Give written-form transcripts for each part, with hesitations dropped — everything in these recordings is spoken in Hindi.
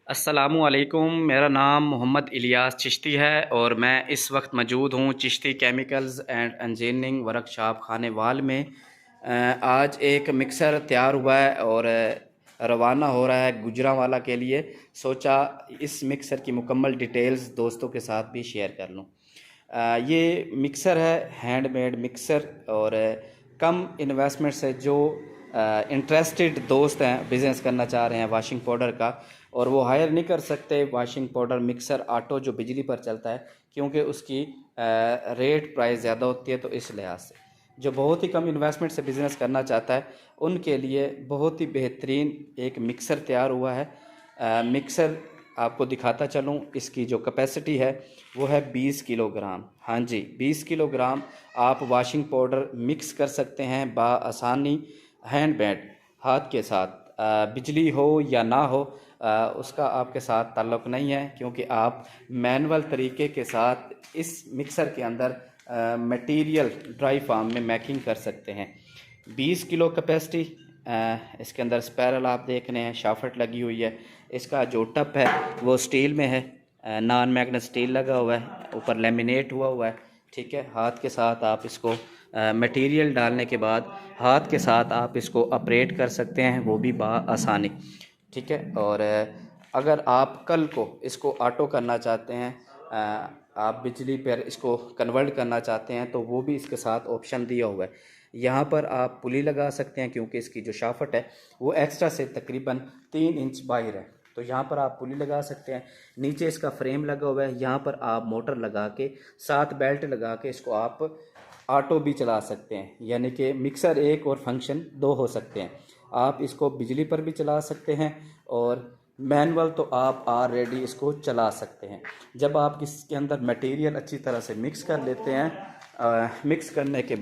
अस्सलामुअलैकुम। मेरा नाम मोहम्मद इलियास चिश्ती है और मैं इस वक्त मौजूद हूँ Chishti chemicals and engineering workshop Khanewal में। आज एक मिक्सर तैयार हुआ है और रवाना हो रहा है गुजरांवाला के लिए। सोचा इस मिक्सर की मुकम्मल डिटेल्स दोस्तों के साथ भी शेयर कर लूँ। ये मिक्सर है हैंडमेड मिक्सर और कम इन्वेस्टमेंट से जो इंटरेस्टेड दोस्त हैं, बिज़नेस करना चाह रहे हैं वाशिंग पाउडर का, और वो हायर नहीं कर सकते वाशिंग पाउडर मिक्सर ऑटो जो बिजली पर चलता है, क्योंकि उसकी रेट प्राइस ज़्यादा होती है। तो इस लिहाज से जो बहुत ही कम इन्वेस्टमेंट से बिज़नेस करना चाहता है उनके लिए बहुत ही बेहतरीन एक मिक्सर तैयार हुआ है। मिक्सर आपको दिखाता चलूँ, इसकी जो कैपेसिटी है वो है 20 किलोग्राम। हाँ जी, 20 किलोग्राम आप वाशिंग पाउडर मिक्स कर सकते हैं आसानी, हैंडमेड, हाथ के साथ। बिजली हो या ना हो उसका आपके साथ ताल्लुक़ नहीं है, क्योंकि आप मैनुअल तरीके के साथ इस मिक्सर के अंदर मटेरियल ड्राई फार्म में मैकिंग कर सकते हैं। 20 किलो कैपेसिटी। इसके अंदर स्पैरल आप देख रहे हैं, शाफट लगी हुई है। इसका जो टप है वो स्टील में है, नॉन मैग्नेट स्टील लगा हुआ है, ऊपर लेमिनेट हुआ है। ठीक है, हाथ के साथ आप इसको मटेरियल डालने के बाद हाथ के साथ आप इसको ऑपरेट कर सकते हैं, वो भी आसानी। ठीक है, और अगर आप कल को इसको ऑटो करना चाहते हैं, आप बिजली पर इसको कन्वर्ट करना चाहते हैं, तो वो भी इसके साथ ऑप्शन दिया हुआ है। यहाँ पर आप पुली लगा सकते हैं, क्योंकि इसकी जो शाफट है वो एक्स्ट्रा से तकरीबन 3 इंच बाहर है, तो यहाँ पर आप पुली लगा सकते हैं। नीचे इसका फ्रेम लगा हुआ है, यहाँ पर आप मोटर लगा के साथ बेल्ट लगा के इसको आप ऑटो भी चला सकते हैं, यानी कि मिक्सर एक और फंक्शन दो हो सकते हैं। आप इसको बिजली पर भी चला सकते हैं और मैनुअल तो आप ऑलरेडी इसको चला सकते हैं। जब आप इसके अंदर मटेरियल अच्छी तरह से मिक्स कर लेते हैं, मिक्स करने के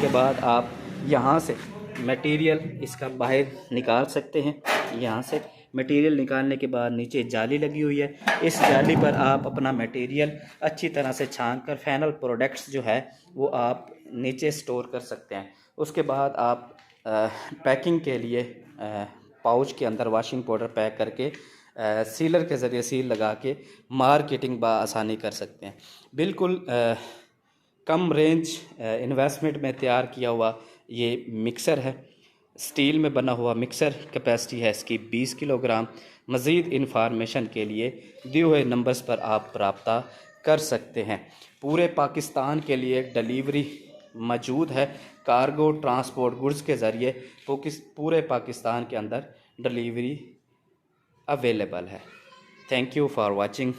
बाद आप यहाँ से मटेरियल इसका बाहर निकाल सकते हैं। यहाँ से मटेरियल निकालने के बाद नीचे जाली लगी हुई है, इस जाली पर आप अपना मटेरियल अच्छी तरह से छान कर फाइनल प्रोडक्ट्स जो है वो आप नीचे स्टोर कर सकते हैं। उसके बाद आप पैकिंग के लिए पाउच के अंदर वाशिंग पाउडर पैक करके सीलर के ज़रिए सील लगा के मार्केटिंग आसानी कर सकते हैं। बिल्कुल कम रेंज इन्वेस्टमेंट में तैयार किया हुआ ये मिक्सर है, स्टील में बना हुआ मिक्सर। कैपेसिटी है इसकी 20 किलोग्राम। मज़ीद इन्फॉर्मेशन के लिए दिए हुए नंबर्स पर आप रब्ता कर सकते हैं। पूरे पाकिस्तान के लिए डिलीवरी मौजूद है, कार्गो ट्रांसपोर्ट गुड्स के ज़रिए पूरे पाकिस्तान के अंदर डिलीवरी अवेलेबल है। Thank you for watching.